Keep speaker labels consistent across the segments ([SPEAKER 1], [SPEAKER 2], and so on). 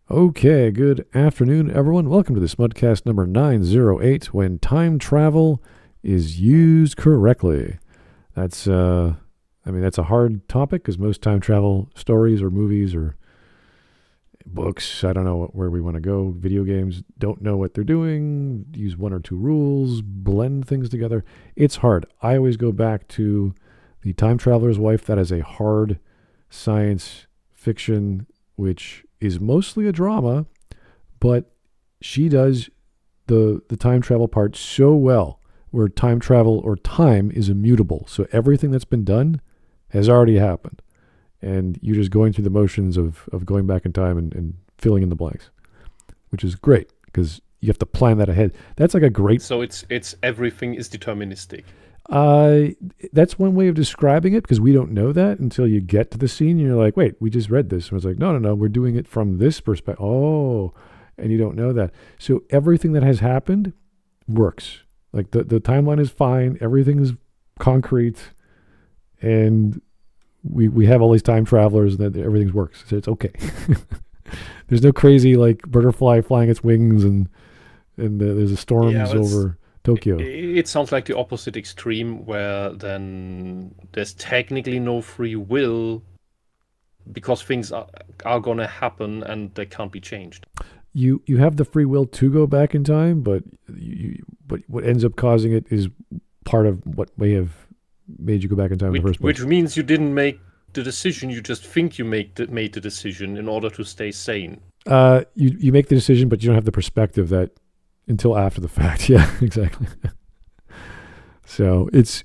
[SPEAKER 1] Okay, good afternoon, everyone. Welcome to the Smudcast number 908, when time travel is used correctly. That's a hard topic because most time travel stories or movies or books, I don't know where we want to go, video games, don't know what they're doing, use one or two rules, blend things together. It's hard. I always go back to The Time Traveler's Wife. That is a hard science fiction, which is mostly a drama, but she does the time travel part so well, where time travel or time is immutable. So everything that's been done has already happened. And you're just going through the motions of going back in time and filling in the blanks, which is great because you have to plan that ahead. That's like a great...
[SPEAKER 2] So it's everything is deterministic.
[SPEAKER 1] That's one way of describing it, because we don't know that until you get to the scene. And you're like, wait, we just read this. And I was like, no, we're doing it from this perspective. Oh, and you don't know that. So everything that has happened works. Like the timeline is fine. Everything is concrete. And we have all these time travelers and that everything works. So it's okay. There's no crazy like butterfly flying its wings and there's storms over Tokyo.
[SPEAKER 2] It sounds like the opposite extreme, where then there's technically no free will because things are going to happen and they can't be changed.
[SPEAKER 1] You have the free will to go back in time, but what ends up causing it is part of what may have made you go back in time in the first place.
[SPEAKER 2] Which means you didn't make the decision, you just think you made the decision in order to stay sane.
[SPEAKER 1] You make the decision, but you don't have the perspective that until after the fact. Yeah, exactly. So it's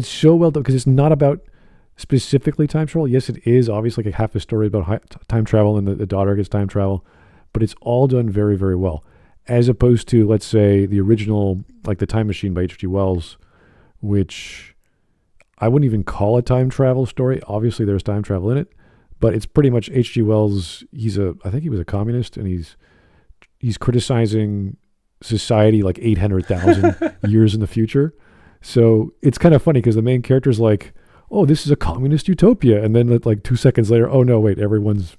[SPEAKER 1] so well done because it's not about specifically time travel. Yes, it is obviously like half the story about time travel and the daughter gets time travel, but it's all done very, very well. As opposed to, let's say, the original, like The Time Machine by H.G. Wells, which I wouldn't even call a time travel story. Obviously, there's time travel in it, but it's pretty much H.G. Wells. I think he was a communist, and he's criticizing society like 800,000 years in the future. So it's kind of funny because the main character is like, oh, this is a communist utopia. And then like 2 seconds later, oh no, wait, everything's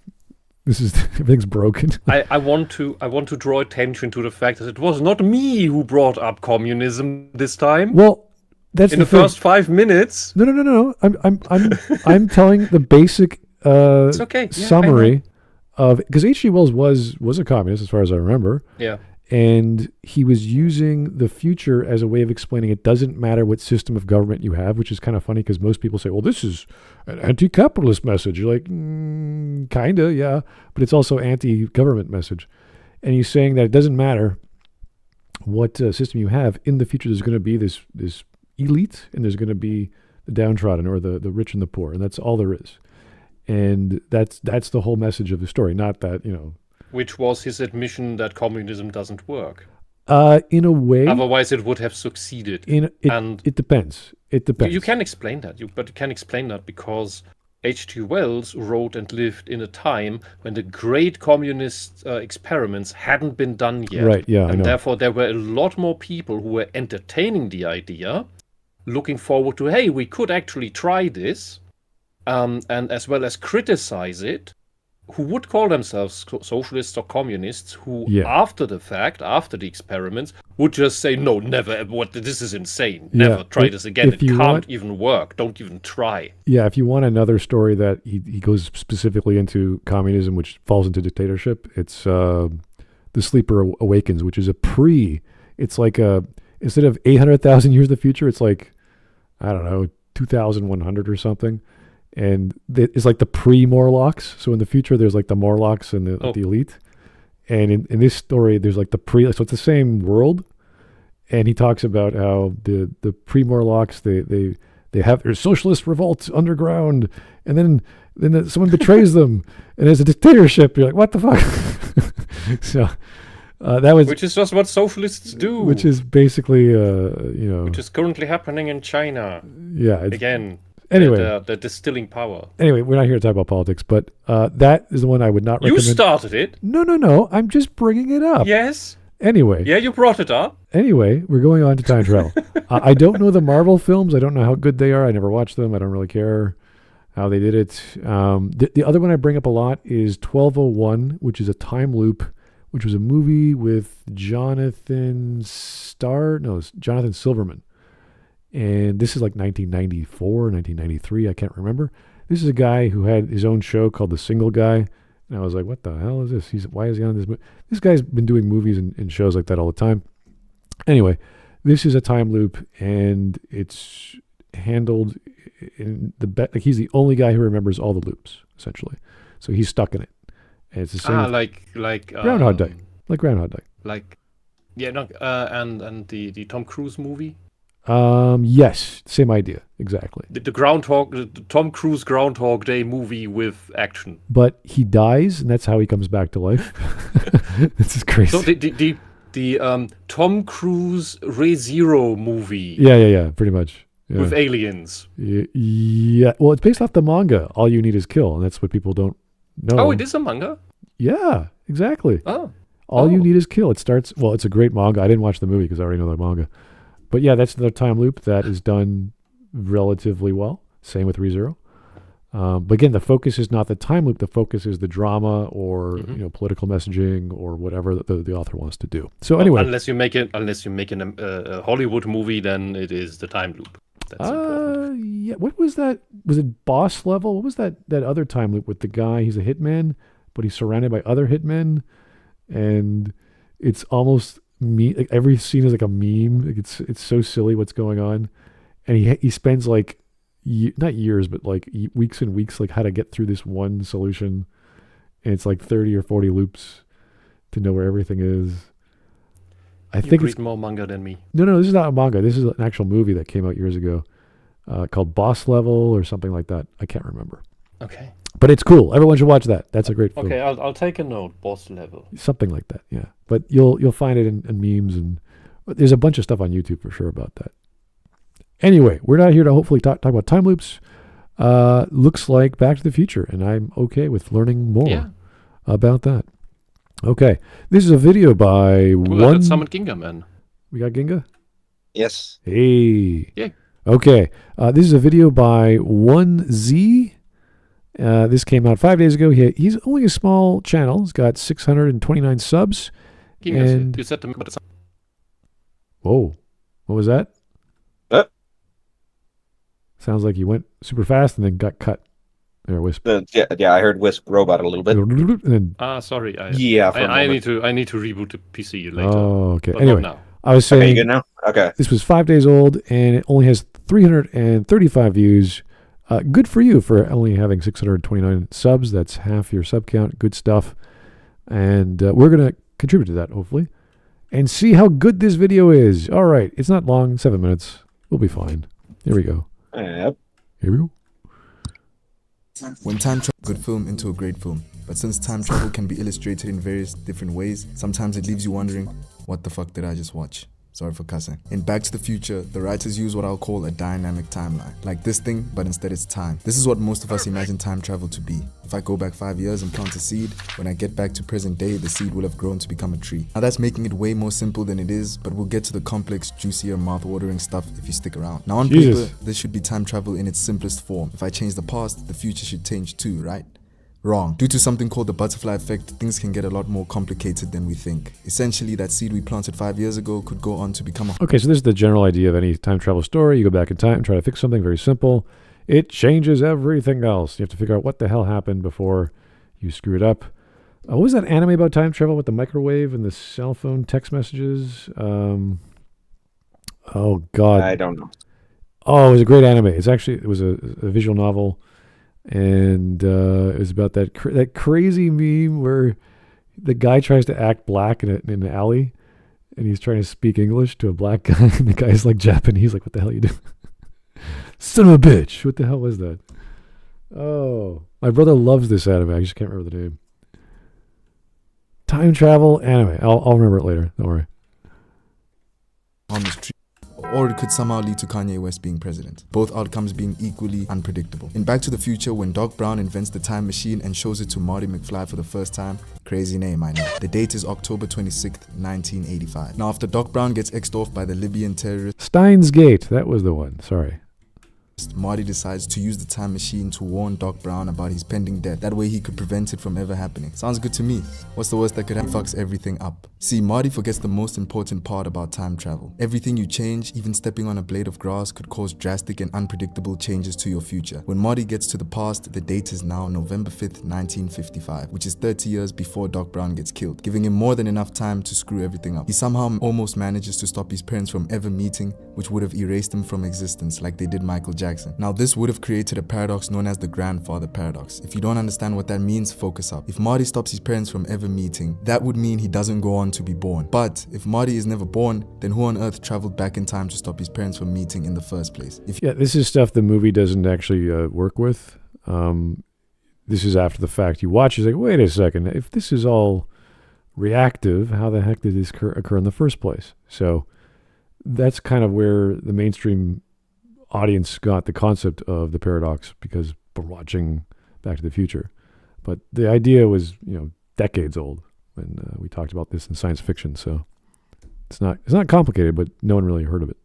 [SPEAKER 1] broken.
[SPEAKER 2] I want to draw attention to the fact that it was not me who brought up communism this time.
[SPEAKER 1] Well, that's
[SPEAKER 2] in the first 5 minutes.
[SPEAKER 1] No. I'm telling the basic
[SPEAKER 2] it's okay.
[SPEAKER 1] summary of, because H.G. Wells was a communist as far as I remember.
[SPEAKER 2] Yeah.
[SPEAKER 1] And he was using the future as a way of explaining it doesn't matter what system of government you have, which is kind of funny because most people say, well, this is an anti-capitalist message. You're like, kind of, yeah. But it's also anti-government message. And he's saying that it doesn't matter what system you have. In the future, there's going to be this elite, and there's going to be the downtrodden or the rich and the poor. And that's all there is. And that's the whole message of the story, not that,
[SPEAKER 2] Which was his admission that communism doesn't work.
[SPEAKER 1] In a way.
[SPEAKER 2] Otherwise, it would have succeeded.
[SPEAKER 1] It depends. It depends.
[SPEAKER 2] You can explain that. But you can explain that because H.G. Wells wrote and lived in a time when the great communist experiments hadn't been done yet.
[SPEAKER 1] Right, yeah, I know.
[SPEAKER 2] And therefore, there were a lot more people who were entertaining the idea, looking forward to, hey, we could actually try this, and as well as criticize it, who would call themselves socialists or communists, who after the fact, after the experiments, would just say, no, never, this is insane, never try this again, it can't even work, don't even try.
[SPEAKER 1] Yeah, if you want another story that he goes specifically into communism, which falls into dictatorship, it's The Sleeper Awakens, which is it's like instead of 800,000 years in the future, it's like, I don't know, 2,100 or something. And it's like the pre-Morlocks. So in the future, there's like the Morlocks and the elite. And in this story, there's like so it's the same world. And he talks about how the pre-Morlocks, they have their socialist revolt underground. And then someone betrays them. And there's a dictatorship. You're like, what the fuck? So that was...
[SPEAKER 2] Which is just what socialists do.
[SPEAKER 1] Which is basically,
[SPEAKER 2] Which is currently happening in China.
[SPEAKER 1] Yeah.
[SPEAKER 2] Again.
[SPEAKER 1] Anyway,
[SPEAKER 2] the distilling power.
[SPEAKER 1] Anyway, we're not here to talk about politics, but that is the one I would not recommend.
[SPEAKER 2] You started it.
[SPEAKER 1] No. I'm just bringing it up.
[SPEAKER 2] Yes.
[SPEAKER 1] Anyway.
[SPEAKER 2] Yeah, you brought it up.
[SPEAKER 1] Anyway, we're going on to time travel. I don't know the Marvel films. I don't know how good they are. I never watched them. I don't really care. how they did it. The other one I bring up a lot is 1201, which is a time loop, which was a movie with Jonathan Silverman. And this is like 1994, 1993, I can't remember. This is a guy who had his own show called The Single Guy. And I was like, what the hell is this? Why is he on this movie? This guy's been doing movies and shows like that all the time. Anyway, this is a time loop, and it's handled in like he's the only guy who remembers all the loops, essentially. So he's stuck in it. And it's the same.
[SPEAKER 2] Like
[SPEAKER 1] Groundhog Day. Like Groundhog Day.
[SPEAKER 2] And the Tom Cruise movie.
[SPEAKER 1] Yes, same idea, exactly.
[SPEAKER 2] The Tom Cruise Groundhog Day movie with action.
[SPEAKER 1] But he dies, and that's how he comes back to life. This is crazy.
[SPEAKER 2] So the Tom Cruise Re:Zero movie.
[SPEAKER 1] Yeah, pretty much. Yeah.
[SPEAKER 2] With aliens.
[SPEAKER 1] Yeah, well, it's based off the manga. All You Need Is Kill, and that's what people don't know.
[SPEAKER 2] Oh, it is a manga?
[SPEAKER 1] Yeah, exactly.
[SPEAKER 2] Oh.
[SPEAKER 1] All You Need Is Kill. It starts. Well, it's a great manga. I didn't watch the movie because I already know the manga. But yeah, that's the time loop that is done relatively well. Same with Re:Zero. But again, the focus is not the time loop. The focus is the drama or political messaging or whatever the author wants to do. So anyway,
[SPEAKER 2] unless you make a Hollywood movie, then it is the time loop. That's important.
[SPEAKER 1] Yeah. What was that? Was it Boss Level? What was that other time loop with the guy? He's a hitman, but he's surrounded by other hitmen, and it's almost like every scene is like a meme. Like it's so silly what's going on, and he spends like not years but like weeks and weeks like how to get through this one solution, and it's like 30 or 40 loops to know where everything is. I think it's
[SPEAKER 2] more manga than me.
[SPEAKER 1] No, this is not a manga. This is an actual movie that came out years ago, called Boss Level or something like that. I can't remember.
[SPEAKER 2] Okay.
[SPEAKER 1] But it's cool. Everyone should watch that. That's a great film.
[SPEAKER 2] Okay, I'll take a note. Boss Level.
[SPEAKER 1] Something like that, yeah. But you'll find it in memes, and there's a bunch of stuff on YouTube for sure about that. Anyway, we're not here to hopefully talk about time loops. Looks like Back to the Future, and I'm okay with learning more about that. Okay, this is a video by
[SPEAKER 2] Let's summon Ginga, man.
[SPEAKER 1] We got Ginga?
[SPEAKER 3] Yes.
[SPEAKER 1] Hey.
[SPEAKER 2] Yeah.
[SPEAKER 1] Okay, this is a video by 1Z. This came out 5 days ago. He's only a small channel. He's got 629 subs.
[SPEAKER 2] And you said but it's...
[SPEAKER 1] Whoa. What was that? Sounds like you went super fast and then got cut. There, Whisp.
[SPEAKER 3] Yeah, I heard Whisp robot a little bit.
[SPEAKER 2] Sorry. I need to reboot the PC later.
[SPEAKER 1] Oh, okay.
[SPEAKER 2] But
[SPEAKER 1] anyway,
[SPEAKER 2] now.
[SPEAKER 1] I was saying.
[SPEAKER 3] Okay, you good now? Okay.
[SPEAKER 1] This was 5 days old and it only has 335 views. Good for you for only having 629 subs. That's half your sub count. Good stuff. And we're going to contribute to that, hopefully, and see how good this video is. All right. It's not long, 7 minutes. We'll be fine. Here we go.
[SPEAKER 3] Yep.
[SPEAKER 1] Here we go.
[SPEAKER 4] When time travel good film into a great film, but since time travel can be illustrated in various different ways, sometimes it leaves you wondering, what the fuck did I just watch? Sorry for cussing. In Back to the Future, the writers use what I'll call a dynamic timeline. Like this thing, but instead it's time. This is what most of us imagine time travel to be. If I go back 5 years and plant a seed, when I get back to present day, the seed will have grown to become a tree. Now that's making it way more simple than it is, but we'll get to the complex, juicier, mouth-watering stuff if you stick around. Now on paper, this should be time travel in its simplest form. If I change the past, the future should change too, right? Wrong. Due to something called the butterfly effect, things can get a lot more complicated than we think. Essentially, that seed we planted 5 years ago could go on to become a...
[SPEAKER 1] Okay, so this is the general idea of any time travel story. You go back in time and try to fix something. Very simple. It changes everything else. You have to figure out what the hell happened before you screw it up. What was that anime about time travel with the microwave and the cell phone text messages? Oh, God.
[SPEAKER 3] I don't know.
[SPEAKER 1] Oh, it was a great anime. It was a visual novel. And it was about that crazy meme where the guy tries to act black in an alley, and he's trying to speak English to a black guy, and the guy's like Japanese, like, what the hell are you doing? Son of a bitch. What the hell was that? Oh, my brother loves this anime. I just can't remember the name. Time travel anime. I'll remember it later. Don't worry.
[SPEAKER 4] On this tree. Or it could somehow lead to Kanye West being president. Both outcomes being equally unpredictable. In Back to the Future, when Doc Brown invents the time machine and shows it to Marty McFly for the first time, crazy name, I know. The date is October 26th, 1985. Now, after Doc Brown gets X'd off by the Libyan terrorist
[SPEAKER 1] Steins Gate, that was the one. Sorry.
[SPEAKER 4] Marty decides to use the time machine to warn Doc Brown about his pending death. That way he could prevent it from ever happening. Sounds good to me. What's the worst that could happen? He fucks everything up. See, Marty forgets the most important part about time travel. Everything you change, even stepping on a blade of grass, could cause drastic and unpredictable changes to your future. When Marty gets to the past, the date is now November 5th, 1955, which is 30 years before Doc Brown gets killed, giving him more than enough time to screw everything up. He somehow almost manages to stop his parents from ever meeting, which would have erased him from existence like they did Michael Jackson. Now this would have created a paradox known as the grandfather paradox. If you don't understand what that means, focus up. If Marty stops his parents from ever meeting, that would mean he doesn't go on to be born. But if Marty is never born, then who on earth traveled back in time to stop his parents from meeting in the first place?
[SPEAKER 1] Yeah, this is stuff the movie doesn't actually work with. This is after the fact. You watch, you're like, wait a second, if this is all reactive, how the heck did this occur in the first place? So that's kind of where the mainstream audience got the concept of the paradox, because we're watching Back to the Future. But the idea was, decades old when we talked about this in science fiction. So it's not complicated, but no one really heard of it.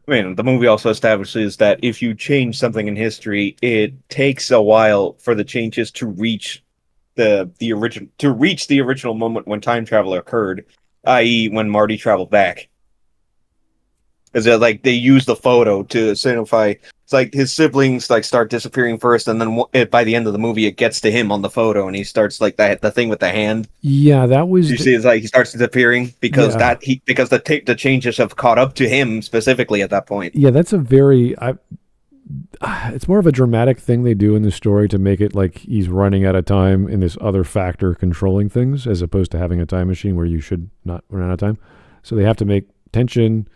[SPEAKER 3] I mean, the movie also establishes that if you change something in history, it takes a while for the changes to reach the original moment when time travel occurred, i.e., when Marty traveled back. Because they use the photo to signify. It's like his siblings start disappearing first, and then by the end of the movie, it gets to him on the photo, and he starts the thing with the hand.
[SPEAKER 1] Yeah, that was.
[SPEAKER 3] You see, it's he starts disappearing because the changes have caught up to him specifically at that point.
[SPEAKER 1] Yeah, that's a very. It's more of a dramatic thing they do in the story to make it like he's running out of time and this other factor controlling things, as opposed to having a time machine where you should not run out of time. So they have to make tension.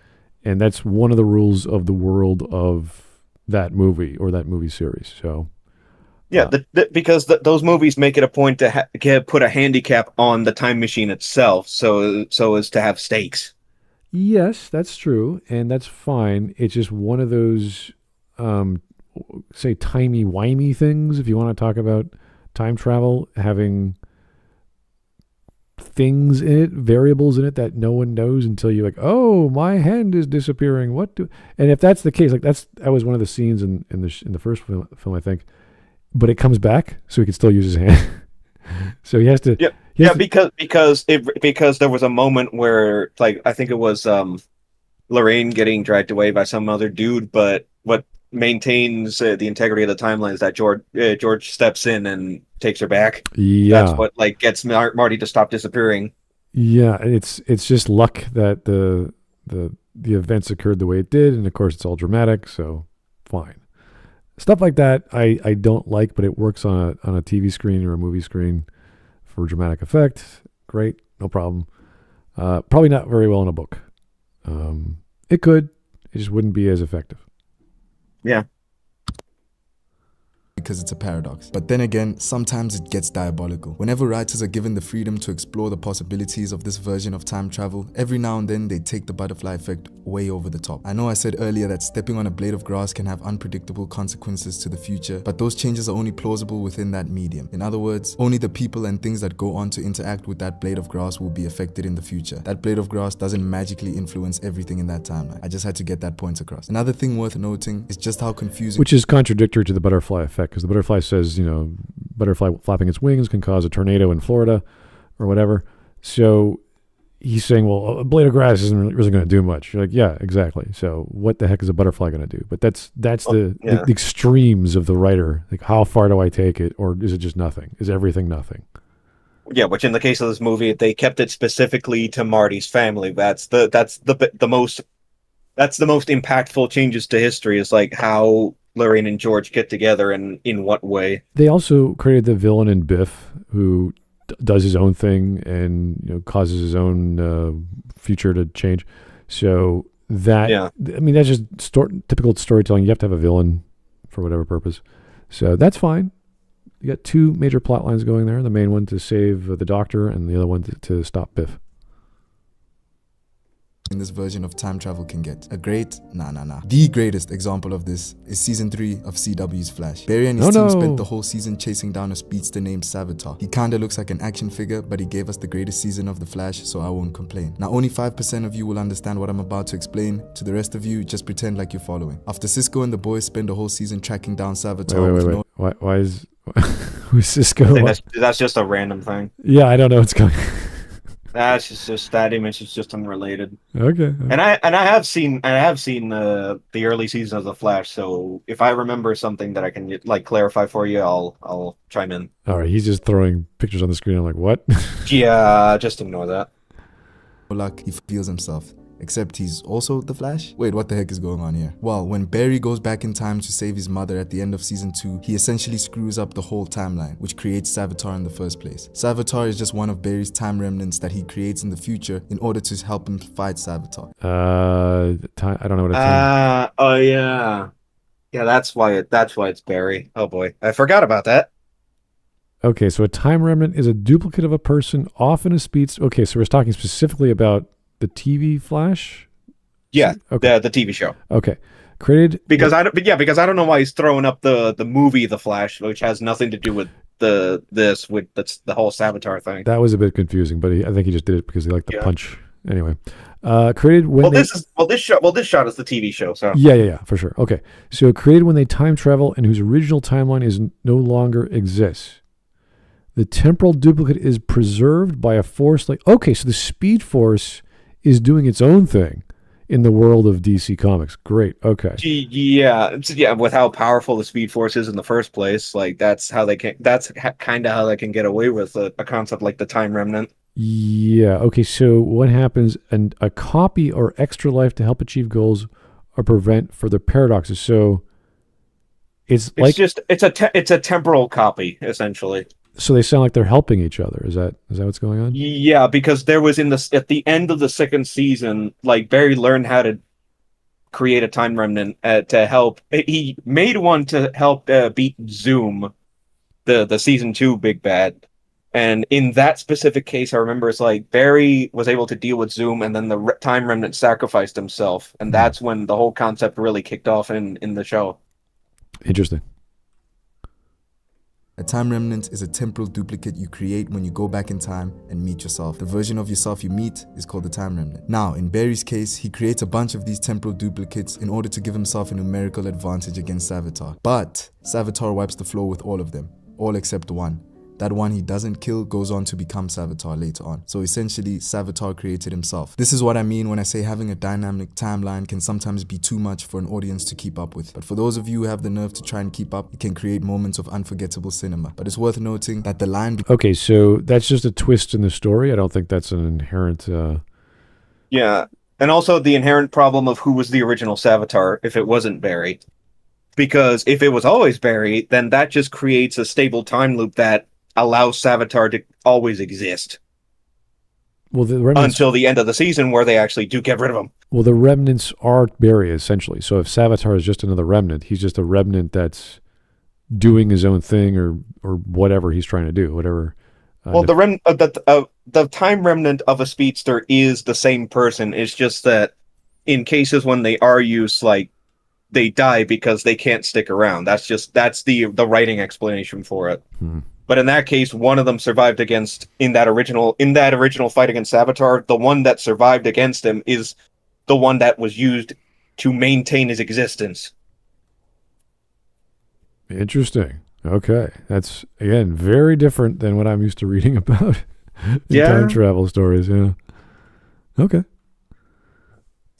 [SPEAKER 1] And that's one of the rules of the world of that movie or that movie series. So,
[SPEAKER 3] yeah, because those movies make it a point to put a handicap on the time machine itself, so as to have stakes.
[SPEAKER 1] Yes, that's true, and that's fine. It's just one of those, say, timey-wimey things. If you want to talk about time travel, having things in it, variables in it that no one knows until you're like, oh, my hand is disappearing. And if that's the case, that was one of the scenes in the first film, I think, but it comes back, so he can still use his hand. So he has to.
[SPEAKER 3] Because there was a moment where, I think it was Lorraine getting dragged away by some other dude, but what maintains the integrity of the timeline is that George steps in and takes her back.
[SPEAKER 1] Yeah,
[SPEAKER 3] that's what gets Marty to stop disappearing.
[SPEAKER 1] Yeah, it's just luck that the events occurred the way it did, and of course it's all dramatic, so fine. Stuff like that I don't like, but it works on a TV screen or a movie screen for dramatic effect. Great, no problem. Probably not very well in a book. It could, it just wouldn't be as effective.
[SPEAKER 3] Yeah.
[SPEAKER 4] Because it's a paradox. But then again, sometimes it gets diabolical. Whenever writers are given the freedom to explore the possibilities of this version of time travel, every now and then they take the butterfly effect way over the top. I know I said earlier that stepping on a blade of grass can have unpredictable consequences to the future, but those changes are only plausible within that medium. In other words, only the people and things that go on to interact with that blade of grass will be affected in the future. That blade of grass doesn't magically influence everything in that timeline. I just had to get that point across. Another thing worth noting is just how confusing...
[SPEAKER 1] Which is contradictory to the butterfly effect, because the butterfly says, butterfly flapping its wings can cause a tornado in Florida or whatever. So he's saying, well, a blade of grass isn't really going to do much. You're like, yeah, exactly. So what the heck is a butterfly going to do? But that's the extremes of the writer. Like, how far do I take it? Or is it just nothing? Is everything nothing?
[SPEAKER 3] Yeah, which in the case of this movie, they kept it specifically to Marty's family. That's the most impactful changes to history, is how Lorraine and George get together and in what way.
[SPEAKER 1] They also created the villain in Biff, who does his own thing and causes his own future to change. So that, I mean, that's just typical storytelling. You have to have a villain for whatever purpose. So that's fine. You got two major plot lines going there. The main one to save the doctor, and the other one to stop Biff.
[SPEAKER 4] this version of time travel can get. The greatest example of this is season 3 of CW's Flash. Barry and his team spent the whole season chasing down a speedster named Savitar. He kinda looks like an action figure, but he gave us the greatest season of The Flash, so I won't complain. Now only 5% of you will understand what I'm about to explain. To the rest of you, just pretend like you're following. After Cisco and the boys spend a whole season tracking down Savitar
[SPEAKER 1] Wait. Why is who's Cisco?
[SPEAKER 3] That's just a random thing.
[SPEAKER 1] Yeah, I don't know what's going.
[SPEAKER 3] That's just that image is just unrelated.
[SPEAKER 1] Okay.
[SPEAKER 3] And I have seen the early season of The Flash, so if I remember something that I can like clarify for you, I'll chime in.
[SPEAKER 1] All right, he's just throwing pictures on the screen. I'm like, what?
[SPEAKER 3] Yeah, just ignore that.
[SPEAKER 4] luck, he feels himself. Except he's also the Flash? Wait, what the heck is going on here? Well, when Barry goes back in time to save his mother at the end of season 2, he essentially screws up the whole timeline, which creates Savitar in the first place. Savitar is just one of Barry's time remnants that he creates in the future in order to help him fight Savitar.
[SPEAKER 1] I don't know what it's
[SPEAKER 3] oh yeah. Yeah, that's why it's Barry. Oh boy. I forgot about that.
[SPEAKER 1] Okay, so a time remnant is a duplicate of a person, often a speedster. Okay, so we're talking specifically about the TV Flash?
[SPEAKER 3] Yeah,
[SPEAKER 1] okay.
[SPEAKER 3] the TV show.
[SPEAKER 1] Okay. Created
[SPEAKER 3] because I don't know why he's throwing up the movie The Flash, which has nothing to do with the whole Savitar thing.
[SPEAKER 1] That was a bit confusing, but I think he just did it because he liked the punch. Anyway, created when
[SPEAKER 3] this shot is the TV show. So
[SPEAKER 1] yeah, for sure. Okay, so created when they time travel and whose original timeline is no longer exists. The temporal duplicate is preserved by a force like so the Speed Force is doing its own thing in the world of DC Comics. Great. Okay.
[SPEAKER 3] Yeah. With how powerful the Speed Force is in the first place, like that's kind of how they can get away with a concept like the Time Remnant.
[SPEAKER 1] Yeah. Okay. So what happens? And a copy or extra life to help achieve goals or prevent further paradoxes. So it's
[SPEAKER 3] a temporal copy essentially.
[SPEAKER 1] So they sound like they're helping each other. Is that what's going on?
[SPEAKER 3] Yeah, because there was at the end of the second season, like Barry learned how to create a time remnant to help. He made one to help beat Zoom, the season 2 big bad. And in that specific case, I remember it's like Barry was able to deal with Zoom, and then the time remnant sacrificed himself, and that's when the whole concept really kicked off in the show.
[SPEAKER 1] Interesting.
[SPEAKER 4] A time remnant is a temporal duplicate you create when you go back in time and meet yourself. The version of yourself you meet is called the time remnant. Now, in Barry's case, he creates a bunch of these temporal duplicates in order to give himself a numerical advantage against Savitar. But Savitar wipes the floor with all of them, all except one. That one he doesn't kill goes on to become Savitar later on. So essentially, Savitar created himself. This is what I mean when I say having a dynamic timeline can sometimes be too much for an audience to keep up with. But for those of you who have the nerve to try and keep up, it can create moments of unforgettable cinema. But it's worth noting that the line...
[SPEAKER 1] Okay, so that's just a twist in the story. I don't think that's an inherent...
[SPEAKER 3] Yeah, and also the inherent problem of who was the original Savitar if it wasn't Barry. Because if it was always Barry, then that just creates a stable time loop that allows Savitar to always exist.
[SPEAKER 1] Well, the remnants,
[SPEAKER 3] until the end of the season where they actually do get rid of him.
[SPEAKER 1] Well, the remnants are Barry, essentially. So if Savitar is just another remnant, he's just a remnant that's doing his own thing or whatever he's trying to do, whatever.
[SPEAKER 3] Well, the time remnant of a speedster is the same person. It's just that in cases when they are used, like, they die because they can't stick around. That's the writing explanation for it. But in that case, one of them survived in that original fight against Savitar. The one that survived against him is the one that was used to maintain his existence.
[SPEAKER 1] Interesting. Okay. That's, again, very different than what I'm used to reading about in time travel stories. Yeah. Okay.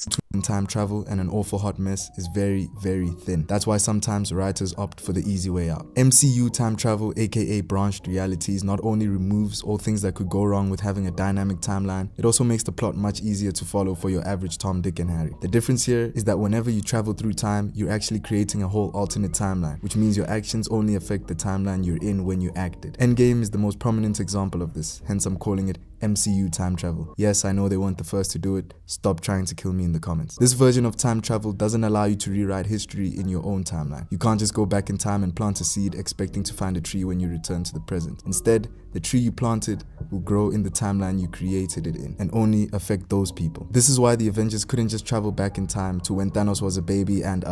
[SPEAKER 4] Between time travel and an awful hot mess is very, very thin. That's why sometimes writers opt for the easy way out. MCU time travel, aka branched realities, not only removes all things that could go wrong with having a dynamic timeline, it also makes the plot much easier to follow for your average Tom, Dick, and Harry. The difference here is that whenever you travel through time, you're actually creating a whole alternate timeline, which means your actions only affect the timeline you're in when you acted. Endgame is the most prominent example of this, hence I'm calling it MCU time travel. Yes, I know they weren't the first to do it. Stop trying to kill me in the comments. This version of time travel doesn't allow you to rewrite history in your own timeline. You can't just go back in time and plant a seed expecting to find a tree when you return to the present. Instead, the tree you planted will will grow in the timeline you created it in and only affect those people. This is why the Avengers couldn't just travel back in time to when Thanos was a baby and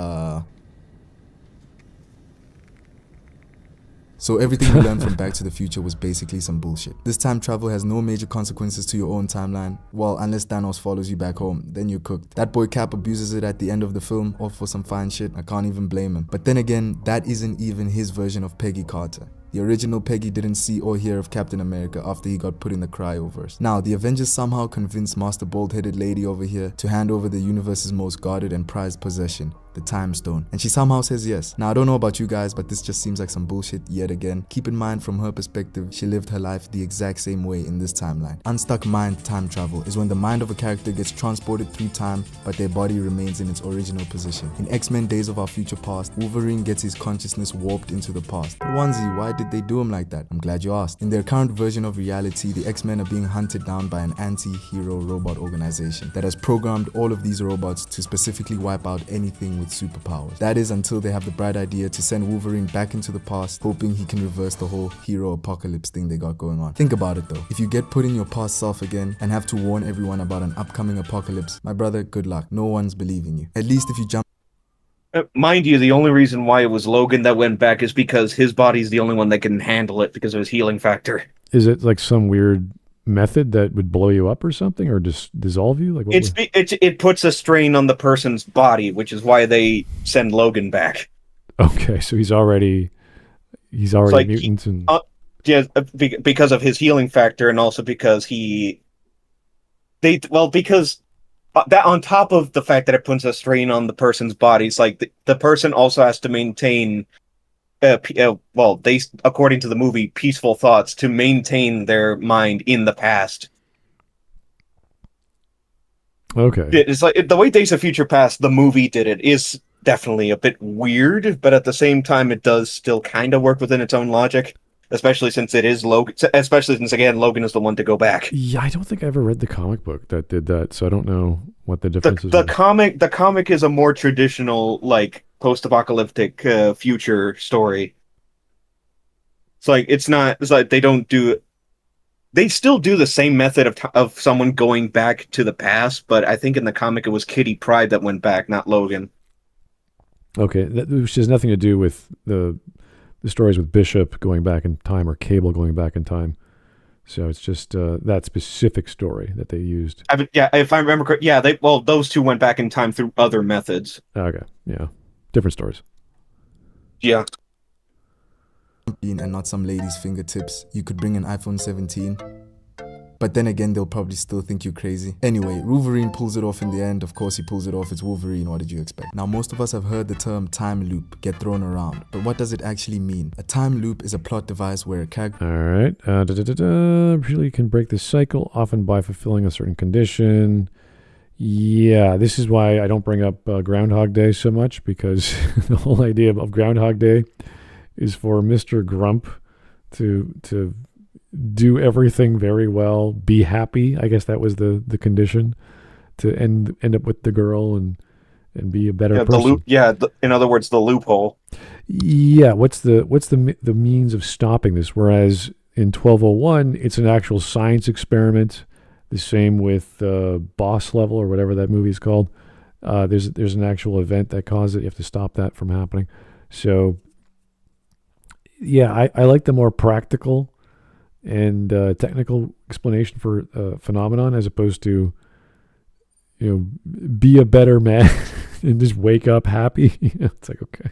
[SPEAKER 4] So everything we learned from Back to the Future was basically some bullshit. This time travel has no major consequences to your own timeline. Well, unless Thanos follows you back home, then you're cooked. That boy Cap abuses it at the end of the film, all for some fine shit. I can't even blame him. But then again, that isn't even his version of Peggy Carter. The original Peggy didn't see or hear of Captain America after he got put in the cryoverse. Now, the Avengers somehow convinced Master Bald-Headed Lady over here to hand over the universe's most guarded and prized possession, the Time Stone. And she somehow says yes. Now, I don't know about you guys, but this just seems like some bullshit yet again. Keep in mind, from her perspective, she lived her life the exact same way in this timeline. Unstuck mind time travel is when the mind of a character gets transported through time, but their body remains in its original position. In X-Men Days of Our Future Past, Wolverine gets his consciousness warped into the past. But onesie, why did they do him like that? I'm glad you asked. In their current version of reality, the X-Men are being hunted down by an anti-hero robot organization that has programmed all of these robots to specifically wipe out anything with superpowers. That is until they have the bright idea to send Wolverine back into the past, hoping he can reverse the whole hero apocalypse thing they got going on. Think about it though. If you get put in your past self again and have to warn everyone about an upcoming apocalypse, my brother, good luck. No one's believing you. At least if you jump.
[SPEAKER 3] Mind you, the only reason why it was Logan that went back is because his body's the only one that can handle it because of his healing factor.
[SPEAKER 1] Is it like some weird method that would blow you up or something, or just dissolve you? Like
[SPEAKER 3] it puts a strain on the person's body, which is why they send Logan back.
[SPEAKER 1] Okay, so he's already like mutant and
[SPEAKER 3] because of his healing factor, and also because that on top of the fact that it puts a strain on the person's body, it's like the person also has to maintain, they according to the movie, peaceful thoughts to maintain their mind in the past.
[SPEAKER 1] Okay,
[SPEAKER 3] it's like the way Days of Future Past, the movie, did it is definitely a bit weird, but at the same time, it does still kind of work within its own logic. Especially since it is Logan. Especially since, again, Logan is the one to go back.
[SPEAKER 1] Yeah, I don't think I ever read the comic book that did that, so I don't know what the difference is.
[SPEAKER 3] The comic is a more traditional, like, post-apocalyptic future story. It's like they still do the same method of someone going back to the past, but I think in the comic it was Kitty Pryde that went back, not Logan.
[SPEAKER 1] Okay, which has nothing to do with the stories with Bishop going back in time or Cable going back in time. So it's just that specific story that they used.
[SPEAKER 3] If I remember correctly, those two went back in time through other methods.
[SPEAKER 1] Okay, yeah. Different stories.
[SPEAKER 3] Yeah.
[SPEAKER 4] And not some lady's fingertips. You could bring an iPhone 17. But then again, they'll probably still think you're crazy. Anyway, Wolverine pulls it off in the end. Of course he pulls it off. It's Wolverine. What did you expect? Now, most of us have heard the term time loop get thrown around. But what does it actually mean? A time loop is a plot device where a character...
[SPEAKER 1] Alright. Really can break the cycle, often by fulfilling a certain condition. Yeah, this is why I don't bring up Groundhog Day so much, because the whole idea of Groundhog Day is for Mr. Grump to do everything very well, be happy. I guess that was the condition, to end up with the girl and be a better person.
[SPEAKER 3] In other words, the loophole.
[SPEAKER 1] Yeah, what's the means of stopping this? Whereas in 1201, it's an actual science experiment. The same with Boss Level or whatever that movie is called. There's an actual event that caused it. You have to stop that from happening. So yeah, I like the more practical and technical explanation for phenomenon, as opposed to, be a better man and just wake up happy. It's like, okay.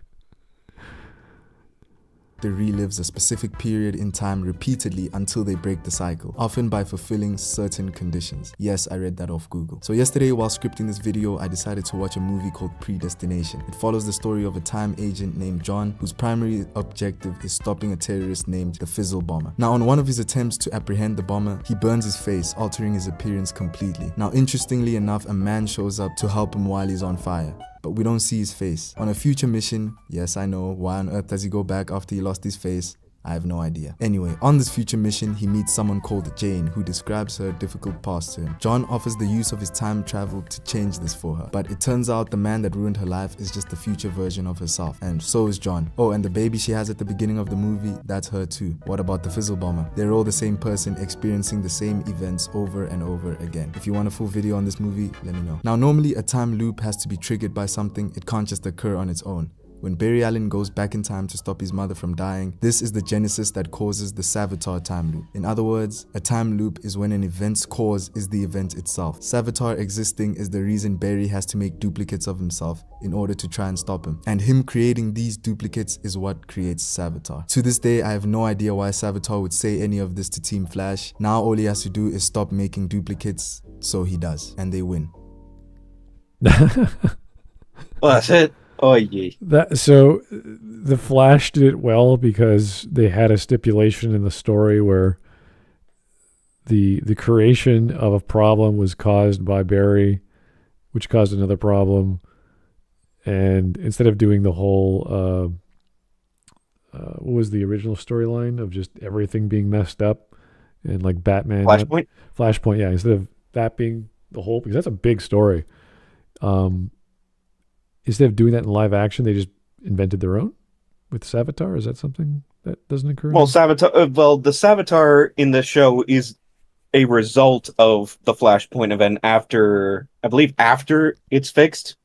[SPEAKER 4] relives a specific period in time repeatedly until they break the cycle, often by fulfilling certain conditions. Yes, I read that off Google. So yesterday, while scripting this video, I decided to watch a movie called Predestination. It follows the story of a time agent named John, whose primary objective is stopping a terrorist named the Fizzle Bomber. Now, on one of his attempts to apprehend the bomber, he burns his face, altering his appearance completely. Now, interestingly enough, a man shows up to help him while he's on fire, but we don't see his face. On a future mission, yes, I know, why on earth does he go back after he lost his face? I have no idea. Anyway, on this future mission, he meets someone called Jane, who describes her difficult past to him. John offers the use of his time travel to change this for her, but it turns out the man that ruined her life is just the future version of herself, and so is John. Oh, and the baby she has at the beginning of the movie, that's her too. What about the Fizzle Bomber? They're all the same person experiencing the same events over and over again. If you want a full video on this movie, let me know. Now, normally a time loop has to be triggered by something. It can't just occur on its own. When Barry Allen goes back in time to stop his mother from dying, this is the genesis that causes the Savitar time loop. In other words, a time loop is when an event's cause is the event itself. Savitar existing is the reason Barry has to make duplicates of himself in order to try and stop him. And him creating these duplicates is what creates Savitar. To this day, I have no idea why Savitar would say any of this to Team Flash. Now all he has to do is stop making duplicates, so he does, and they win.
[SPEAKER 3] Well, that's it. Oh yeah.
[SPEAKER 1] So the Flash did it well because they had a stipulation in the story where the creation of a problem was caused by Barry, which caused another problem, and instead of doing the whole what was the original storyline of just everything being messed up and like Batman Flashpoint, yeah, instead of that being the whole, because that's a big story. Instead of doing that in live action, they just invented their own with Savitar. Is that something that doesn't occur?
[SPEAKER 3] Well, the Savitar in the show is a result of the Flashpoint event after it's fixed,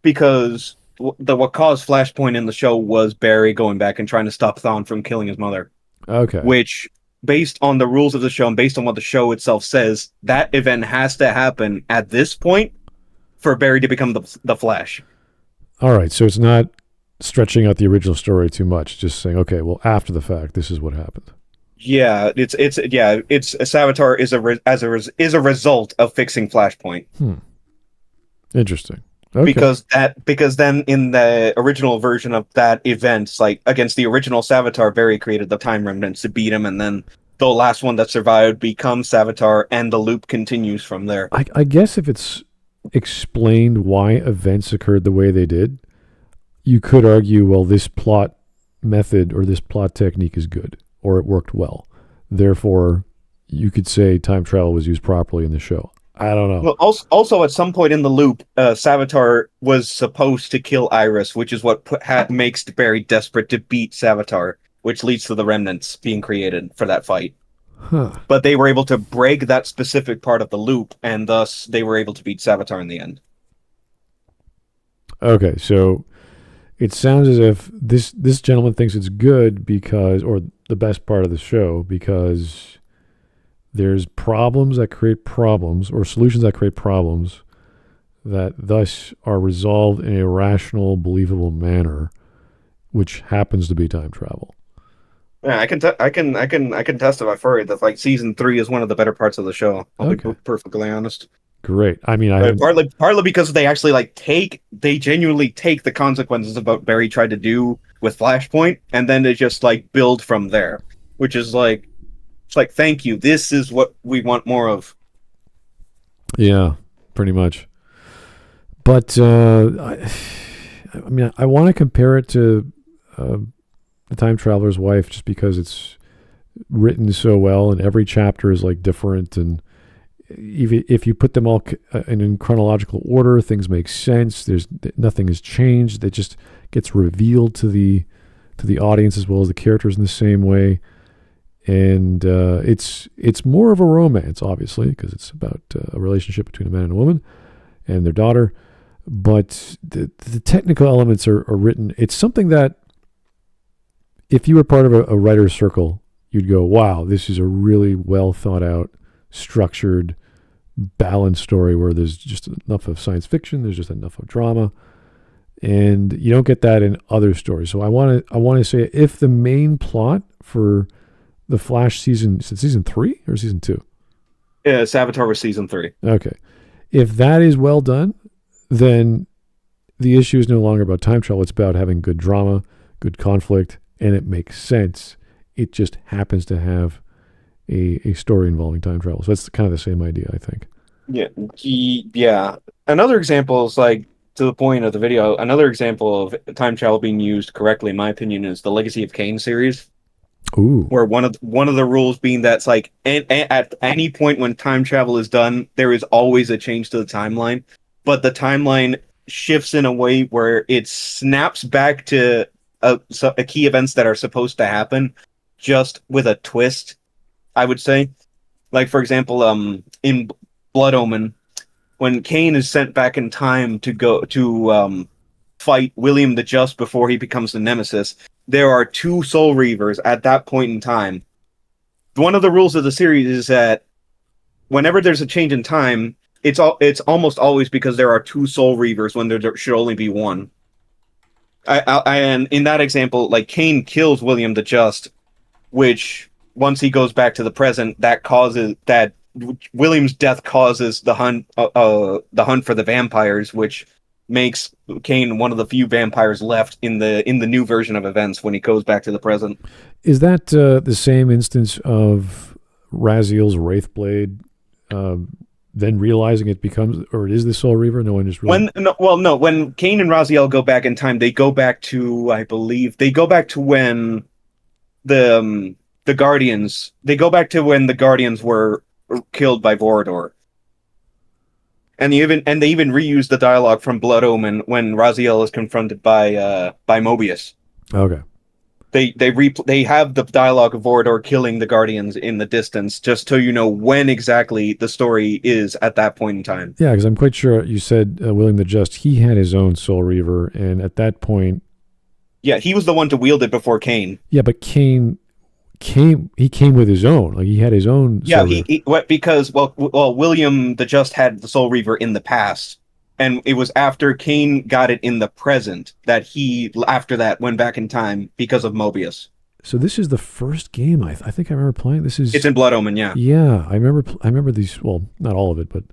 [SPEAKER 3] because what caused Flashpoint in the show was Barry going back and trying to stop Thawne from killing his mother.
[SPEAKER 1] Okay.
[SPEAKER 3] Which, based on the rules of the show and based on what the show itself says, that event has to happen at this point for Barry to become the Flash.
[SPEAKER 1] All right, so it's not stretching out the original story too much, just saying, okay, well, after the fact, this is what happened.
[SPEAKER 3] Yeah, it's Savitar is a result of fixing Flashpoint.
[SPEAKER 1] Interesting. Okay.
[SPEAKER 3] Because then in the original version of that event, like against the original Savitar, Barry created the Time Remnants to beat him, and then the last one that survived becomes Savitar, and the loop continues from there.
[SPEAKER 1] I guess if it's explained why events occurred the way they did, you could argue, well, this plot method or this plot technique is good, or it worked well. Therefore, you could say time travel was used properly in the show. I don't know.
[SPEAKER 3] Well, also at some point in the loop, Savitar was supposed to kill Iris, which is what makes Barry desperate to beat Savitar, which leads to the remnants being created for that fight.
[SPEAKER 1] Huh.
[SPEAKER 3] But they were able to break that specific part of the loop, and thus they were able to beat Savitar in the end.
[SPEAKER 1] Okay, so it sounds as if this gentleman thinks it's good because, or the best part of the show, because there's problems that create problems, or solutions that create problems, that thus are resolved in a rational, believable manner, which happens to be time travel.
[SPEAKER 3] Yeah, I can testify for it that like season 3 is one of the better parts of the show. I'll be perfectly honest.
[SPEAKER 1] Great. I mean,
[SPEAKER 3] partly because they actually they genuinely take the consequences of what Barry tried to do with Flashpoint, and then they just like build from there, which is like, it's like, thank you. This is what we want more of.
[SPEAKER 1] Yeah, pretty much. But I mean, I want to compare it to The Time Traveler's Wife, just because it's written so well, and every chapter is like different, and even if you put them all in chronological order, things make sense. Nothing has changed. It just gets revealed to the audience as well as the characters in the same way, and it's more of a romance, obviously, because it's about a relationship between a man and a woman and their daughter. But the technical elements are written. It's something that, if you were part of a writer's circle, you'd go, wow, this is a really well thought out, structured, balanced story where there's just enough of science fiction, there's just enough of drama, and you don't get that in other stories. So I want to say, if the main plot for the Flash season, is it season 3 or season 2?
[SPEAKER 3] Yeah, Savitar was season 3.
[SPEAKER 1] Okay. If that is well done, then the issue is no longer about time travel. It's about having good drama, good conflict, and it makes sense. It just happens to have a story involving time travel. So that's kind of the same idea, I think.
[SPEAKER 3] Yeah. Another example is, like, to the point of the video, another example of time travel being used correctly, in my opinion, is the Legacy of Kain series.
[SPEAKER 1] Ooh.
[SPEAKER 3] Where one of the rules being that's like at any point when time travel is done, there is always a change to the timeline, but the timeline shifts in a way where it snaps back to a key events that are supposed to happen, just with a twist. I would say, like for example, in Blood Omen, when Cain is sent back in time to go to fight William the Just before he becomes the Nemesis, there are two Soul Reavers at that point in time. One of the rules of the series is that whenever there's a change in time, it's almost always because there are two Soul Reavers when there should only be one. And in that example, like Cain kills William the Just, which once he goes back to the present, that William's death causes the hunt for the vampires, which makes Cain one of the few vampires left in the new version of events when he goes back to the present.
[SPEAKER 1] Is that the same instance of Raziel's Wraithblade then realizing it becomes, or it is the Soul Reaver? No one just really...
[SPEAKER 3] When Cain and Raziel go back in time, they go back to, I believe, when the Guardians, they go back to when the Guardians were killed by Vorador. And they even reuse the dialogue from Blood Omen when Raziel is confronted by Mobius.
[SPEAKER 1] Okay.
[SPEAKER 3] They have the dialogue of Vorador killing the Guardians in the distance, just so you know when exactly the story is at that point in time.
[SPEAKER 1] Yeah, because I'm quite sure you said William the Just, he had his own Soul Reaver, and at that point...
[SPEAKER 3] Yeah, he was the one to wield it before Cain.
[SPEAKER 1] Yeah, but Cain came with his own. Like, he had his own Soul Reaver.
[SPEAKER 3] Because William the Just had the Soul Reaver in the past, and it was after Cain got it in the present that he, after that, went back in time because of Mobius.
[SPEAKER 1] So this is the first game I think I remember playing. It's
[SPEAKER 3] in Blood Omen, yeah.
[SPEAKER 1] Yeah, I remember these, well, not all of it, but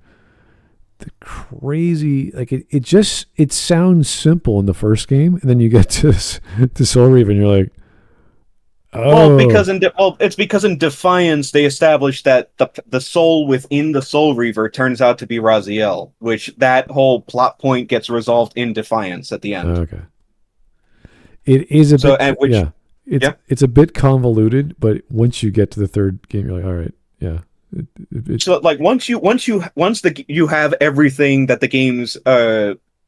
[SPEAKER 1] the crazy, like, it sounds simple in the first game, and then you get to Soul Reaver, and you're like, oh.
[SPEAKER 3] Well, it's because in Defiance they established that the soul within the Soul Reaver turns out to be Raziel, which that whole plot point gets resolved in Defiance at the end.
[SPEAKER 1] Okay. It is it's a bit convoluted, but once you get to the third game, you're like, all right, yeah.
[SPEAKER 3] So like once you have everything that the games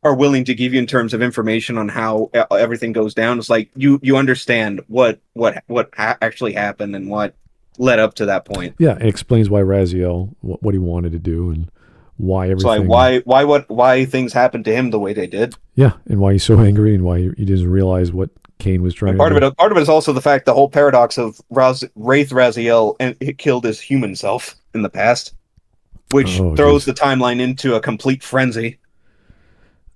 [SPEAKER 3] are willing to give you in terms of information on how everything goes down, it's like you understand what actually happened and what led up to that point.
[SPEAKER 1] Yeah, it explains why Raziel, what he wanted to do, and why everything.
[SPEAKER 3] So why things happened to him the way they did.
[SPEAKER 1] Yeah, and why he's so angry, and why he doesn't realize what Cain was trying to do.
[SPEAKER 3] Part of it is also the fact, the whole paradox of Wraith Raziel, and it killed his human self in the past, which throws the timeline into a complete frenzy.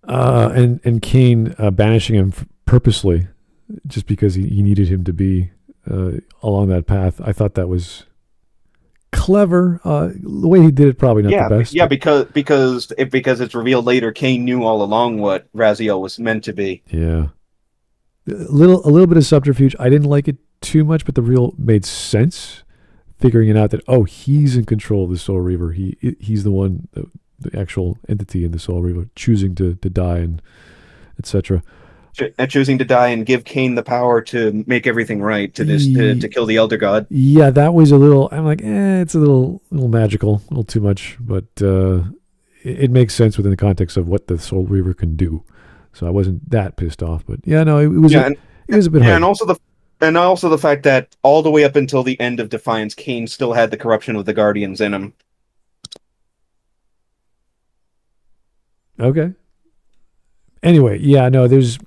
[SPEAKER 1] And Cain banishing him purposely, just because he needed him to be along that path. I thought that was clever. The way he did it, probably not the best.
[SPEAKER 3] Yeah, because it's revealed later, Cain knew all along what Raziel was meant to be.
[SPEAKER 1] Yeah, a little bit of subterfuge. I didn't like it too much, but the real made sense. Figuring it out that he's in control of the Soul Reaver. He's the one. The actual entity in the Soul Reaver choosing to die and etc.
[SPEAKER 3] Choosing to die and give Cain the power to make everything right, to kill the Elder God.
[SPEAKER 1] Yeah, that was a little. I'm like, it's a little magical, a little too much, but it makes sense within the context of what the Soul Reaver can do. So I wasn't that pissed off, but yeah, no, it was a bit hard.
[SPEAKER 3] And also the fact that all the way up until the end of Defiance, Cain still had the corruption of the Guardians in him.
[SPEAKER 1] Okay. Anyway, yeah, no, there's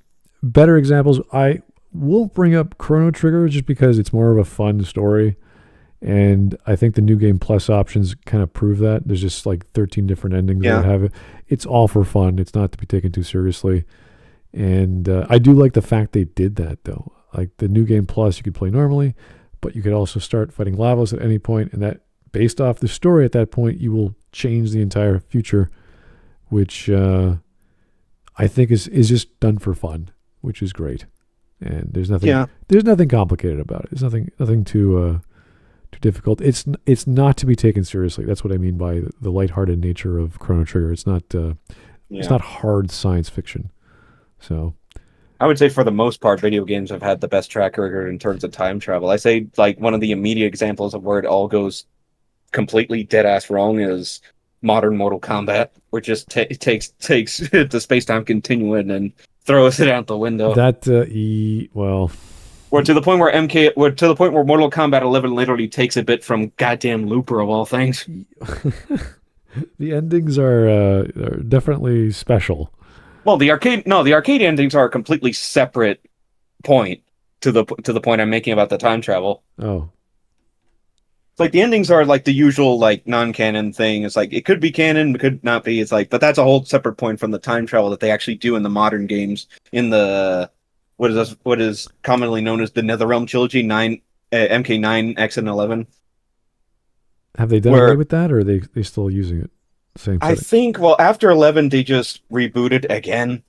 [SPEAKER 1] better examples. I will bring up Chrono Trigger just because it's more of a fun story, and I think the New Game Plus options kind of prove that. There's just like 13 different endings that have it. It's all for fun. It's not to be taken too seriously, and I do like the fact they did that though. Like the New Game Plus, you could play normally, but you could also start fighting Lavos at any point, and that based off the story at that point, you will change the entire future, which I think is just done for fun, which is great. And there's nothing complicated about it. There's nothing too difficult. It's not to be taken seriously. That's what I mean by the lighthearted nature of Chrono Trigger. It's not hard science fiction. So
[SPEAKER 3] I would say for the most part, video games have had the best track record in terms of time travel. I say like one of the immediate examples of where it all goes completely dead ass wrong is modern Mortal Kombat, where it just takes the space time continuum and throws it out the window.
[SPEAKER 1] That
[SPEAKER 3] We're to the point where Mortal Kombat 11 literally takes a bit from goddamn Looper of all things.
[SPEAKER 1] the endings are definitely special.
[SPEAKER 3] Well, the arcade endings are a completely separate point to the point I'm making about the time travel.
[SPEAKER 1] Oh.
[SPEAKER 3] It's like the endings are like the usual like non-canon thing. It's like it could be canon, it could not be. It's like, but that's a whole separate point from the time travel that they actually do in the modern games in the what is commonly known as the NetherRealm trilogy, MK9, X, and 11.
[SPEAKER 1] Have they done away with that, or are they still using it? Same
[SPEAKER 3] I think, well, after 11, they just rebooted again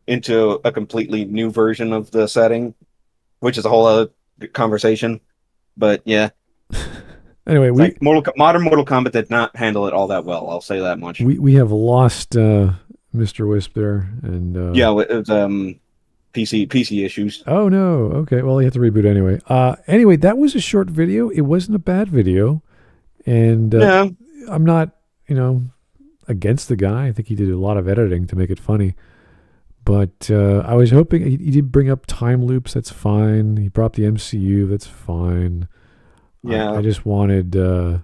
[SPEAKER 3] into a completely new version of the setting, which is a whole other conversation. But yeah.
[SPEAKER 1] Anyway,
[SPEAKER 3] modern Mortal Kombat did not handle it all that well. I'll say that much.
[SPEAKER 1] We have lost Mr. Whisp there, and
[SPEAKER 3] yeah, it was PC issues.
[SPEAKER 1] Oh no. Okay. Well, you have to reboot anyway. Anyway, that was a short video. It wasn't a bad video, and I'm not, against the guy. I think he did a lot of editing to make it funny. But I was hoping he did bring up time loops. That's fine. He brought up the MCU. That's fine.
[SPEAKER 3] Yeah.
[SPEAKER 1] I just wanted
[SPEAKER 3] at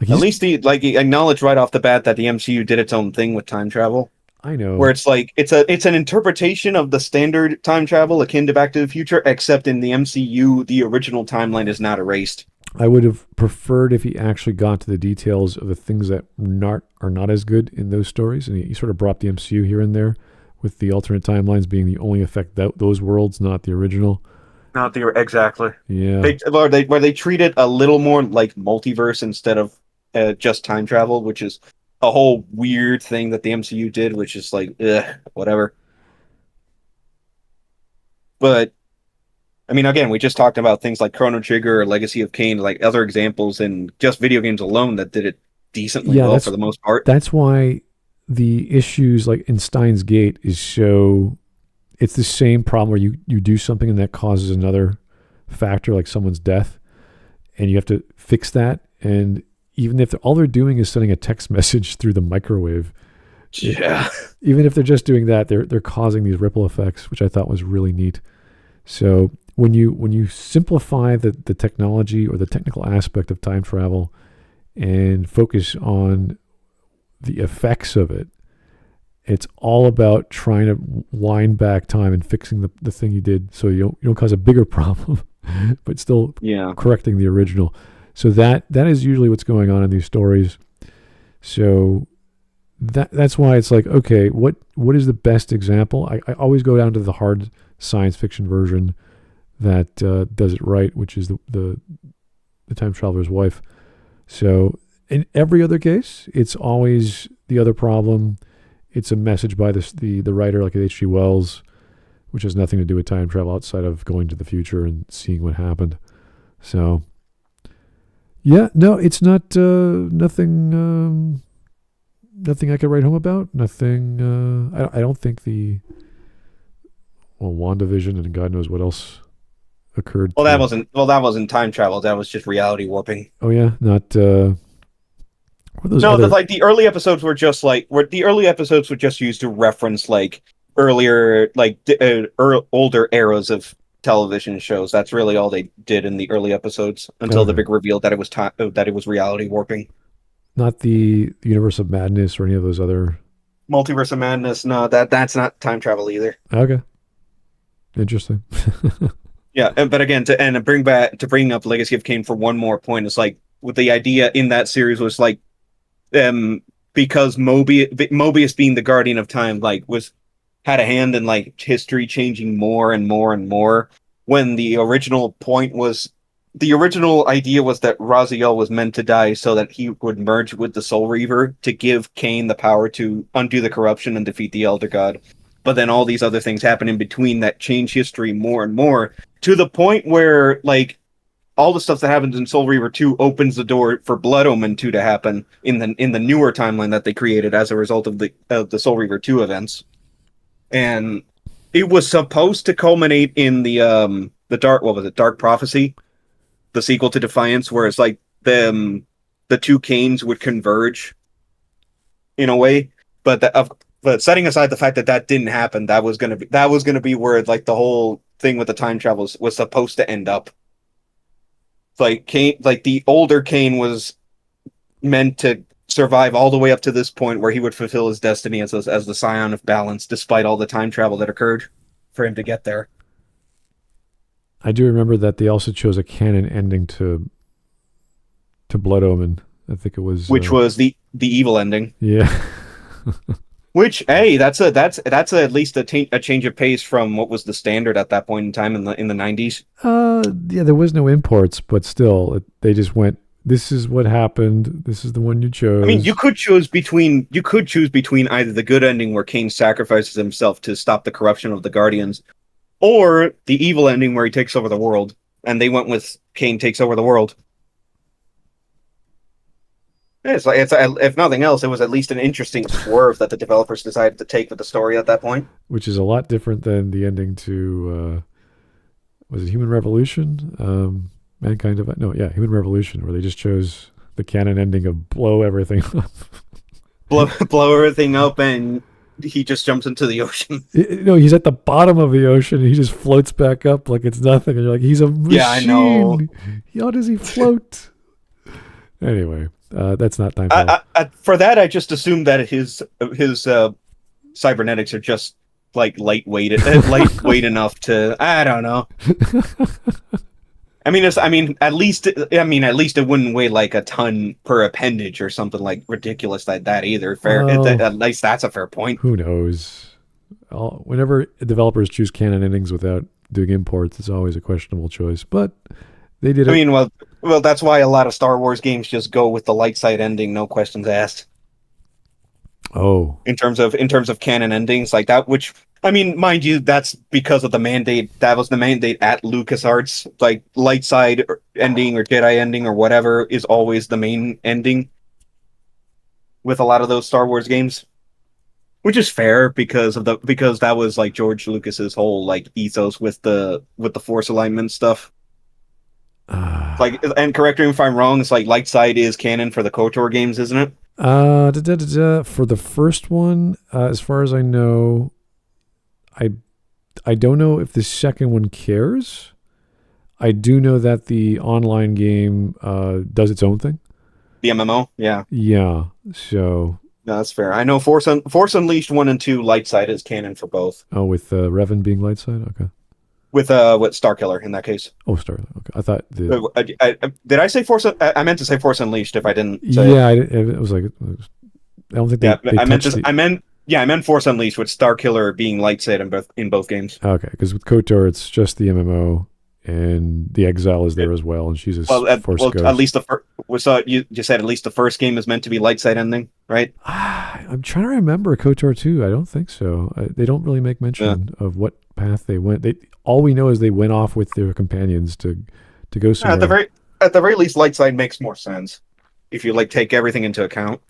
[SPEAKER 3] least he acknowledged right off the bat that the MCU did its own thing with time travel.
[SPEAKER 1] I know.
[SPEAKER 3] Where it's like it's an interpretation of the standard time travel akin to Back to the Future, except in the MCU, the original timeline is not erased.
[SPEAKER 1] I would have preferred if he actually got to the details of the things that are not as good in those stories, and he sort of brought the MCU here and there, with the alternate timelines being the only effect those worlds, not the original.
[SPEAKER 3] Not the exactly.
[SPEAKER 1] Yeah.
[SPEAKER 3] Where they treat it a little more like multiverse instead of just time travel, which is a whole weird thing that the MCU did, which is like whatever. But I mean, again, we just talked about things like Chrono Trigger or Legacy of Kain, like other examples in just video games alone that did it decently well for the most part.
[SPEAKER 1] That's why the issues like in Steins Gate is so... It's the same problem where you do something and that causes another factor, like someone's death, and you have to fix that. And even if all they're doing is sending a text message through the microwave, even if they're just doing that, they're causing these ripple effects, which I thought was really neat. So when you simplify the technology or the technical aspect of time travel and focus on the effects of it, it's all about trying to wind back time and fixing the thing you did so you don't cause a bigger problem, but still correcting the original. So that is usually what's going on in these stories. So that's why it's like, okay, what is the best example? I always go down to the hard science fiction version that does it right, which is the time traveler's wife. So in every other case, it's always the other problem. It's a message by the writer, like H.G. Wells, which has nothing to do with time travel outside of going to the future and seeing what happened. So, yeah, no, it's not nothing I could write home about. Nothing. I don't think WandaVision and God knows what else occurred.
[SPEAKER 3] Well, that wasn't time travel. That was just reality warping.
[SPEAKER 1] Oh yeah, not.
[SPEAKER 3] Like the early episodes were just used to reference like earlier, like older eras of television shows. That's really all they did in the early episodes until the big reveal that it was reality warping.
[SPEAKER 1] Not the Universe of Madness or any of those other
[SPEAKER 3] Multiverse of Madness. No, that's not time travel either.
[SPEAKER 1] Okay, interesting.
[SPEAKER 3] Yeah, but again, to bring up Legacy of Kain for one more point, it's like with the idea in that series was like, because Mobius being the guardian of time, like had a hand in like history changing more and more and more. When the original idea was that Raziel was meant to die so that he would merge with the Soul Reaver to give Kain the power to undo the corruption and defeat the Elder God. But then all these other things happen in between that change history more and more, to the point where like all the stuff that happens in Soul Reaver 2 opens the door for Blood Omen 2 to happen in the newer timeline that they created as a result of the Soul Reaver 2 events. And it was supposed to culminate in the Dark Prophecy, the sequel to Defiance, where it's like the two Kanes would converge in a way, but setting aside the fact that didn't happen, that was gonna be where like the whole thing with the time travel was supposed to end up. Like Kane, like the older Kane was meant to survive all the way up to this point where he would fulfill his destiny as the Scion of Balance, despite all the time travel that occurred for him to get there.
[SPEAKER 1] I do remember that they also chose a canon ending to Blood Omen. I think it was,
[SPEAKER 3] which was the evil ending.
[SPEAKER 1] Yeah.
[SPEAKER 3] Which, hey, that's at least a change of pace from what was the standard at that point in time in the 90s.
[SPEAKER 1] Yeah, there was no imports, but still, they just went, this is what happened. This is the one you chose.
[SPEAKER 3] I mean, you could choose between either the good ending where Kane sacrifices himself to stop the corruption of the Guardians, or the evil ending where he takes over the world. And they went with Kane takes over the world. It's if nothing else, it was at least an interesting swerve that the developers decided to take with the story at that point.
[SPEAKER 1] Which is a lot different than the ending to, was it Human Revolution? Human Revolution, where they just chose the canon ending of blow everything up.
[SPEAKER 3] blow everything up, and he just jumps into the ocean.
[SPEAKER 1] No, he's at the bottom of the ocean, and he just floats back up like it's nothing. And you're like, he's a machine. Yeah, I know. How does he float? Anyway. That's not time.
[SPEAKER 3] For that, I just assumed that his cybernetics are just like lightweight enough to. I don't know. At least it wouldn't weigh like a ton per appendage or something like ridiculous like that either. Fair, at least that's a fair point.
[SPEAKER 1] Who knows? Whenever developers choose canon endings without doing imports, it's always a questionable choice. But they did it.
[SPEAKER 3] Well, that's why a lot of Star Wars games just go with the light side ending, no questions asked.
[SPEAKER 1] Oh.
[SPEAKER 3] In terms of canon endings like that, which, I mean, mind you, that's because of the mandate. That was the mandate at LucasArts. Like, light side ending or Jedi ending or whatever is always the main ending with a lot of those Star Wars games. Which is fair because that was like George Lucas's whole like ethos with the Force alignment stuff. And correct me if I'm wrong, it's like light side is canon for the KOTOR games, isn't it?
[SPEAKER 1] For the first one, as far as I know, I don't know if the second one cares. I do know that the online game does its own thing.
[SPEAKER 3] The MMO, yeah.
[SPEAKER 1] Yeah, so...
[SPEAKER 3] No, that's fair. I know Force Unleashed 1 and 2 light side is canon for both.
[SPEAKER 1] Oh, with Revan being light side? Okay.
[SPEAKER 3] With Starkiller in that case.
[SPEAKER 1] Oh, Starkiller. Okay, I thought
[SPEAKER 3] did I say Force? I meant to say Force Unleashed. If I didn't, say
[SPEAKER 1] yeah, it was like I don't think they.
[SPEAKER 3] I meant Force Unleashed with Starkiller being light side in both games.
[SPEAKER 1] Okay, because with KOTOR it's just the MMO, and the Exile is there as well, and she's a Force ghost.
[SPEAKER 3] At least you said at least the first game is meant to be light side ending, right?
[SPEAKER 1] I'm trying to remember KOTOR 2. I don't think so. They don't really make mention of what path they went. All we know is they went off with their companions to go somewhere.
[SPEAKER 3] At the very least, light side makes more sense if you like take everything into account.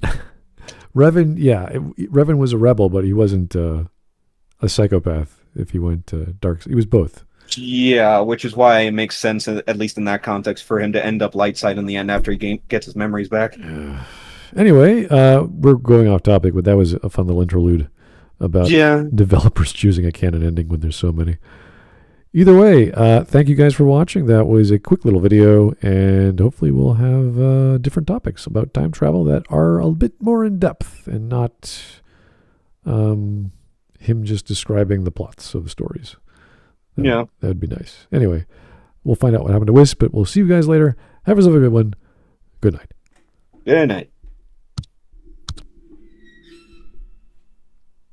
[SPEAKER 1] Revan, Revan was a rebel, but he wasn't a psychopath. If he went dark, he was both.
[SPEAKER 3] Yeah, which is why it makes sense, at least in that context, for him to end up light side in the end after he gets his memories back.
[SPEAKER 1] Anyway, we're going off topic, but that was a fun little interlude about developers choosing a canon ending when there's so many. Either way, thank you guys for watching. That was a quick little video, and hopefully we'll have different topics about time travel that are a bit more in depth and not him just describing the plots of the stories. That would be nice. Anyway, we'll find out what happened to Whisp, but we'll see you guys later. Have yourself a good one. Good night.
[SPEAKER 3] Good night.